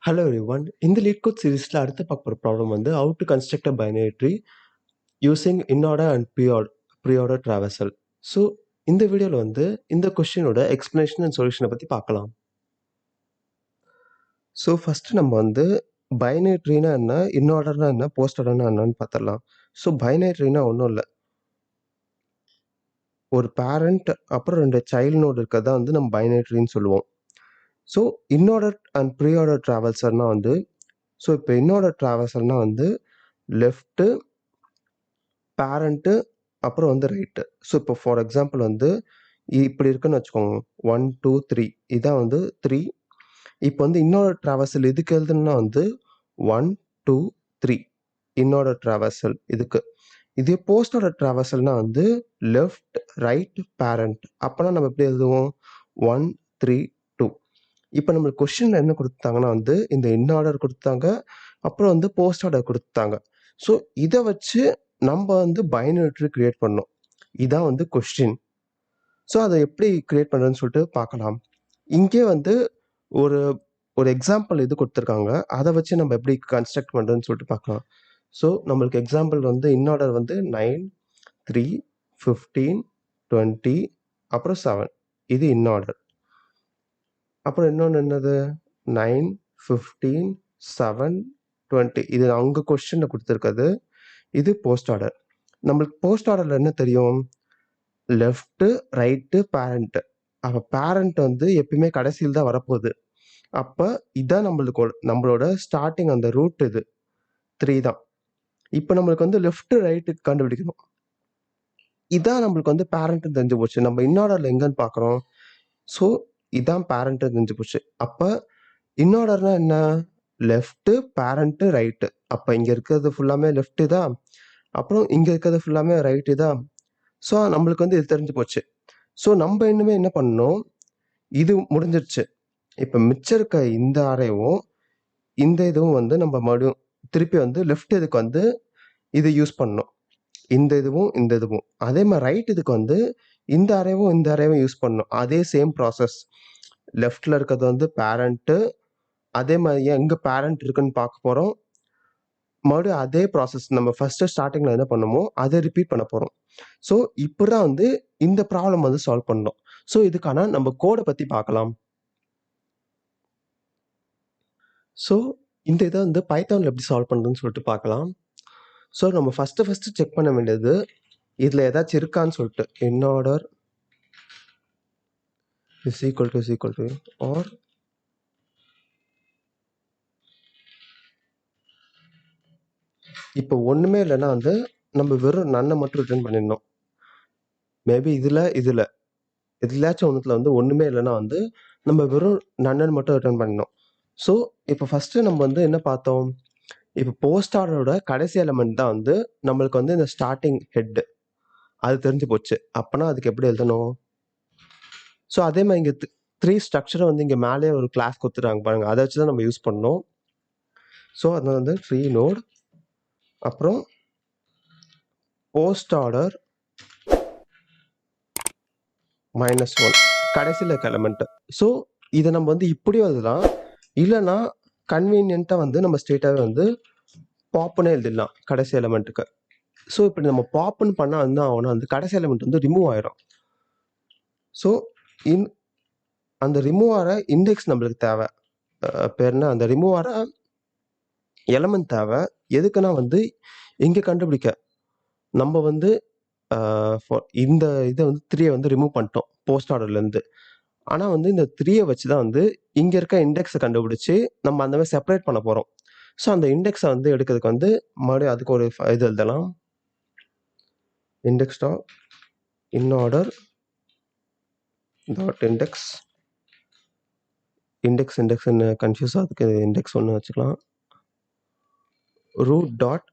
Hello everyone. In the leetcode series, அடுத்து பார்க்க போற problem வந்து how to construct a binary tree using inorder and preorder traversal. So இந்த வீடியோல வந்து இந்த கொஸ்டினோட explanation and solution பத்தி பார்க்கலாம். So first நம்ம வந்து binary treeனா என்ன, inorderனா என்ன, postorderனா என்னன்னு பார்த்துடலாம். So binary treeனா ஒன்றும் இல்லை, ஒரு பேரண்ட் அப்புறம் 2 சைல்டு நோடு இருக்கிறதா வந்து நம்ம binary treeன்னு சொல்லுவோம். ஸோ இன்ஆர்டர் அண்ட் ப்ரீஆர்டர் ட்ராவல்சர்னா வந்து ஸோ இப்போ இன்ஆர்டர் ட்ராவல்சர்னா வந்து லெஃப்ட்டு பேரண்ட்டு அப்புறம் வந்து ரைட்டு. ஸோ இப்போ ஃபார் எக்ஸாம்பிள் வந்து இப்படி இருக்குன்னு வச்சுக்கோங்க, 1 2 3 இதான் வந்து 3. இப்போ வந்து இன்னொரு ட்ராவல்சல் இதுக்கு எழுதுனா வந்து 1 2 3 இன்னொரு ட்ராவல்சல் இதுக்கு. இதே போஸ்டோட ட்ராவல்சல்னா வந்து லெஃப்ட் ரைட் பேரண்ட். அப்போனா நம்ம எப்படி எழுதுவோம், 1 3 2. இப்போ நம்மளுக்கு கொஸ்டின்ல என்ன கொடுத்தாங்கன்னா வந்து இந்த இன்ஆர்டர் கொடுத்தாங்க, அப்புறம் வந்து போஸ்ட் ஆர்டர் கொடுத்தாங்க. ஸோ இதை வச்சு நம்ம வந்து பைனரி ட்ரீ கிரியேட் பண்ணோம். இதான் வந்து கொஸ்டின். ஸோ அதை எப்படி கிரியேட் பண்ணுறதுன்னு சொல்லிட்டு பார்க்கலாம். இங்கே வந்து ஒரு ஒரு எக்ஸாம்பிள் இது கொடுத்துருக்காங்க, அதை வச்சு நம்ம எப்படி கன்ஸ்ட்ரக்ட் பண்ணுறதுன்னு சொல்லிட்டு பார்க்கலாம். ஸோ நம்மளுக்கு எக்ஸாம்பிள் வந்து இன்ஆர்டர் வந்து 9 3 15 20 அப்புறம் 7 இது இன்ஆர்டர். அப்புறம் இன்னொன்று என்னது 9 15 7 20 இது அங்கே கொஸ்டினில் கொடுத்துருக்குது. இது போஸ்ட் ஆர்டர். நம்மளுக்கு போஸ்ட் ஆர்டரில் என்ன தெரியும், லெஃப்ட்டு ரைட்டு பேரண்ட்டு. அப்போ பேரண்ட் வந்து எப்பயுமே கடைசியில் தான் வரப்போகுது. அப்போ இதான் நம்மளோட ஸ்டார்டிங் அந்த ரூட் இது 3 தான். இப்போ நம்மளுக்கு வந்து லெஃப்ட் ரைட்டுக்கு கண்டுபிடிக்கணும். இதான் நம்மளுக்கு வந்து பேரண்ட் தெரிஞ்சு போச்சு. நம்ம இன்ஆர்டரில் எங்கன்னு பார்க்குறோம். ஸோ இதான் பேரண்ட் தெரிஞ்சு போச்சு. அப்போ இன்ஆர்டர்னா என்ன, லெஃப்ட்டு பேரண்ட்டு ரைட்டு. அப்போ இங்கே இருக்கிறது ஃபுல்லாமே லெஃப்ட்டு தான், அப்புறம் இங்கே இருக்கிறது ஃபுல்லாமே ரைட்டு தான். ஸோ நம்மளுக்கு வந்து இது தெரிஞ்சு போச்சு. ஸோ நம்ம இன்னுமே என்ன பண்ணணும், இது முடிஞ்சிருச்சு. இப்போ மிச்சம் இருக்க இந்த அறையும் இந்த இதுவும் வந்து நம்ம மறுபடியும் திருப்பி வந்து லெஃப்ட் இதுக்கு வந்து இது யூஸ் பண்ணணும். இந்த இதுவும் இந்த இதுவும் அதே மாதிரி ரைட் இதுக்கு வந்து இந்த அறையும் இந்த அறையும் யூஸ் பண்ணணும். அதே சேம் ப்ராசஸ். லெஃப்டில் இருக்கிறது வந்து பேரண்ட்டு, அதே மாதிரி எங்கே பேரண்ட் இருக்குன்னு பார்க்க போகிறோம். மறுபடியும் அதே ப்ராசஸ் நம்ம ஃபஸ்ட்டு ஸ்டார்டிங்கில் என்ன பண்ணுமோ அதை ரிப்பீட் பண்ண போகிறோம். ஸோ இப்படி தான் வந்து இந்த ப்ராப்ளம் வந்து சால்வ் பண்ணணும். ஸோ இதுக்கான நம்ம கோடை பற்றி பார்க்கலாம். ஸோ இந்த இதை வந்து பைத்தானில் எப்படி சால்வ் பண்ணுறதுன்னு சொல்லிட்டு பார்க்கலாம். ஸோ நம்ம ஃபஸ்ட்டு செக் பண்ண வேண்டியது இதில் ஏதாச்சும் இருக்கான்னு சொல்லிட்டு, இன்ஆர்டர் is equal to or இப்போ ஒன்றுமே இல்லைன்னா வந்து நம்ம வெறும் நன்னை மட்டும் ரிட்டர்ன் பண்ணிடணும். மேபி இதில் எதுலாச்சும் ஒன்றுத்தில் வந்து ஒன்றுமே இல்லைன்னா வந்து நம்ம வெறும் நன்னன் மட்டும் ரிட்டர்ன் பண்ணிடணும். ஸோ இப்போ ஃபஸ்ட்டு நம்ம வந்து என்ன பார்த்தோம், இப்போ போஸ்ட் ஆர்டரோட கடைசி எலமெண்ட் தான் வந்து நம்மளுக்கு வந்து இந்த ஸ்டார்டிங் ஹெட்டு, அது தெரிஞ்சு போச்சு. அப்போனா அதுக்கு எப்படி எழுதணும். ஸோ அதே மாதிரி இங்கே 3 ஸ்ட்ரக்சரை வந்து இங்கே மேலே ஒரு கிளாஸ் கொடுத்துட்டாங்க பாருங்கள், அதை வச்சு தான் நம்ம யூஸ் பண்ணோம். ஸோ அதனால வந்து 3 நோட் அப்புறம் போஸ்ட் ஆர்டர் -1 கடைசியில் இருக்க எலமெண்ட்டு. ஸோ இதை நம்ம வந்து இப்படியும் எழுதலாம், இல்லைன்னா கன்வீனியண்ட்டாக வந்து நம்ம ஸ்ட்ரெயிட்டாகவே வந்து பாப்புன்னு எழுதிடலாம் கடைசி எலமெண்ட்டுக்கு. ஸோ இப்படி நம்ம பாப்புன்னு பண்ணால் வந்து ஆகும்னா வந்து கடைசி எலமெண்ட் வந்து ரிமூவ் ஆயிரும். ஸோ அந்த ரிமூவ் ஆகிற இண்டெக்ஸ் நம்மளுக்கு தேவை, பேர்னா அந்த ரிமூவ் ஆகிற எலமெண்ட் தேவை. எதுக்குன்னா வந்து இங்கே கண்டுபிடிக்க நம்ம வந்து இந்த இதை வந்து 3 வந்து ரிமூவ் பண்ணிட்டோம் போஸ்ட் ஆர்டர்லேருந்து. ஆனால் வந்து இந்த 3 வச்சு தான் வந்து இங்கே இருக்க இண்டெக்ஸை கண்டுபிடிச்சி நம்ம அந்த மாதிரி செப்பரேட் பண்ண போகிறோம். ஸோ அந்த இண்டெக்ஸை வந்து எடுக்கிறதுக்கு வந்து மறுபடியும் அதுக்கு ஒரு இது எழுதலாம், index dot inorder dot index confuse ஆகுதுக்கு இண்டெக்ஸ் ஒன்று வச்சுக்கலாம், ரூட் டாட்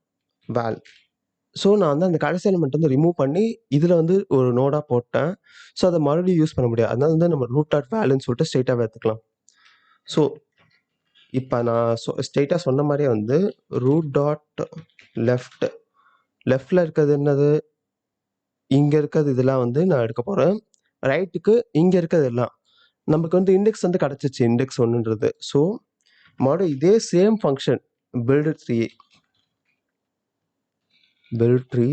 வேல். ஸோ நான் வந்து அந்த கடைசி எலிமெண்ட் வந்து ரிமூவ் பண்ணி இதில் வந்து ஒரு நோடாக போட்டேன். ஸோ அதை மறுபடியும் யூஸ் பண்ண முடியாது, அதனால வந்து நம்ம ரூட் டாட் வேல்யூன்னு சொல்லிட்டு ஸ்ட்ரெயிட்டாகவே எடுத்துக்கலாம். ஸோ இப்போ நான் ஸ்ட்ரெயிட்டாக சொன்ன மாதிரியே வந்து ரூட் டாட் லெஃப்டில் இருக்கிறது என்னது, இங்கே இருக்கிறது இதெல்லாம் வந்து நான் எடுக்க போகிறேன். ரைட்டுக்கு இங்கே இருக்கிறது எல்லாம் நமக்கு வந்து இண்டெக்ஸ் வந்து கிடச்சிச்சு, இண்டெக்ஸ் 1ன்றது. ஸோ மறுபடியும் இதே same function build tree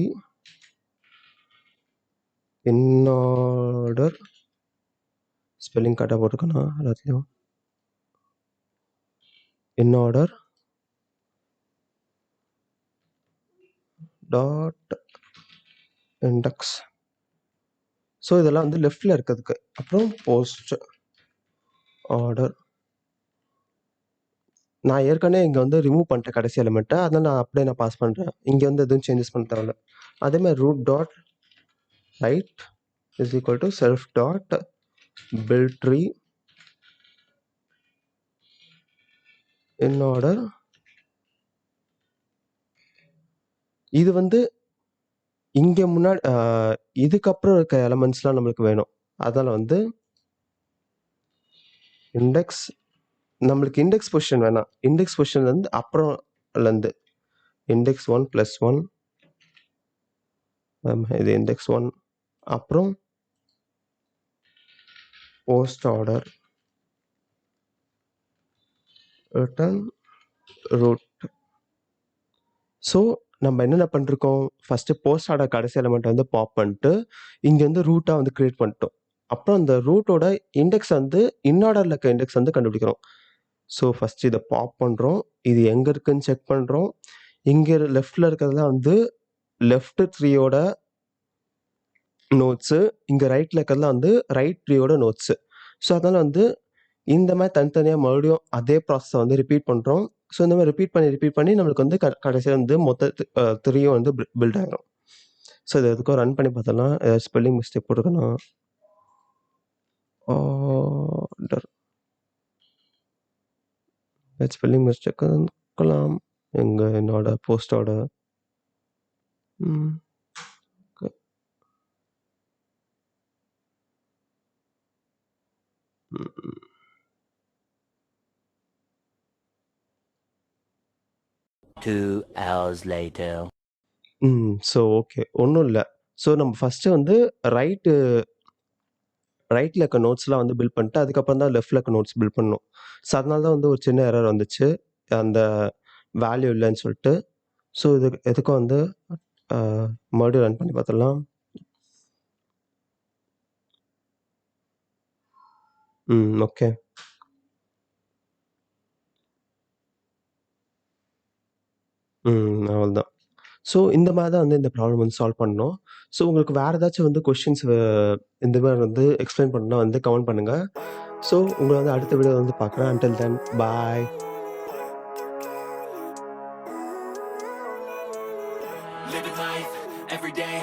inorder spelling கரெக்டாக போட்டுக்கணும் எல்லாத்தையும். இன்னார்டர் டாட் இண்டெக்ஸ். ஸோ இதெல்லாம் வந்து லெஃப்டில் இருக்கிறதுக்கு. அப்புறம் போஸ்ட் ஆர்டர் நான் ஏற்கனவே இங்கே வந்து ரிமூவ் பண்ணிட்டேன் கடைசி எலிமெண்ட்டை, அதனால் நான் அப்படியே நான் பாஸ் பண்ணுறேன். இங்கே வந்து எதுவும் சேஞ்சஸ் பண்ண தேவையில்ல. அதேமாதிரி root dot right is equal to self dot build tree inorder. இது வந்து இங்கே முன்னாடி இதுக்கப்புறம் இருக்க எலமெண்ட்ஸ்லாம் நம்மளுக்கு வேணும். அதனால் வந்து இண்டெக்ஸ் நம்மளுக்கு இண்டெக்ஸ் பொசிஷன் வேணாம். இண்டெக்ஸ் பொசிஷன்லேருந்து அப்புறம்லேருந்து இண்டெக்ஸ் 1 + 1 இது இண்டெக்ஸ் 1 அப்புறம் post order return root. So நம்ம என்னென்ன பண்ணிருக்கோம், ஃபஸ்ட்டு போஸ்ட் ஆர்டர் கடைசி எலிமெண்ட் வந்து பாப் பண்ணிட்டு இங்கே வந்து ரூட்டாக வந்து கிரியேட் பண்ணிட்டோம். அப்புறம் அந்த ரூட்டோட இண்டெக்ஸ் வந்து இன்னார்டரில் இருக்க இண்டெக்ஸ் வந்து கண்டுபிடிக்கிறோம். ஸோ ஃபஸ்ட்டு இதை பாப் பண்ணுறோம், இது எங்கே இருக்குன்னு செக் பண்ணுறோம். இங்கே லெஃப்டில் இருக்கிறதுலாம் வந்து லெஃப்ட் ட்ரீயோட நோட்ஸு, இங்கே ரைட்டில் இருக்கிறதுலாம் வந்து ரைட் ட்ரீயோட நோட்ஸு. ஸோ அதனால் வந்து இந்த மாதிரி தனித்தனியாக மறுபடியும் அதே ப்ராசஸை வந்து ரிப்பீட் பண்ணுறோம். ஸோ இந்த மாதிரி ரிப்பீட் பண்ணி நம்மளுக்கு வந்து கடைசியாக வந்து மொத்த த்ரீயும் வந்து பில்ட் ஆகிடும். ஸோ இது எதுக்கும் ரன் பண்ணி பார்த்தோம்னா ஸ்பெல்லிங் மிஸ்டேக் போட்டுக்கணும். ஆர்டர் ஸ்பெல்லிங் மிஸ்டேக் இருக்கலாம். எங்கே என்னோட போஸ்டோட Two hours later. So okay, ஒன்றும் இல்லை. ஸோ நம்ம ஃபஸ்ட்டு வந்து ரைட்டில் இருக்க நோட்ஸ்லாம் வந்து பில்ட் பண்ணிட்டு அதுக்கப்புறம் தான் லெஃப்டில் இருக்க நோட்ஸ் பில்ட் பண்ணணும். ஸோ அதனால தான் வந்து ஒரு சின்ன எரர் வந்துச்சு, அந்த வேல்யூ இல்லைன்னு சொல்லிட்டு. ஸோ இது எதுக்கும் வந்து மறுபடியும் ரன் பண்ணி பார்த்துடலாம். ஓகே. அவ்வளோதான். ஸோ இந்த மாதிரி தான் வந்து இந்த ப்ராப்ளம் வந்து சால்வ் பண்ணணும். ஸோ உங்களுக்கு வேறு ஏதாச்சும் வந்து கொஷின்ஸ் இந்த மாதிரி வந்து எக்ஸ்பிளைன் பண்ணணும்னா வந்து கமெண்ட் பண்ணுங்கள். ஸோ உங்களை வந்து அடுத்த வீடியோ வந்து பார்க்குறேன். Until then bye. Living life every day,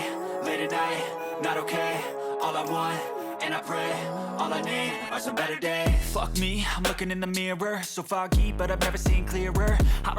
late at night, not okay. All I want, and I pray, all I need are some better days. Fuck me, I'm looking in the mirror, so foggy, but I've never seen clearer. I don't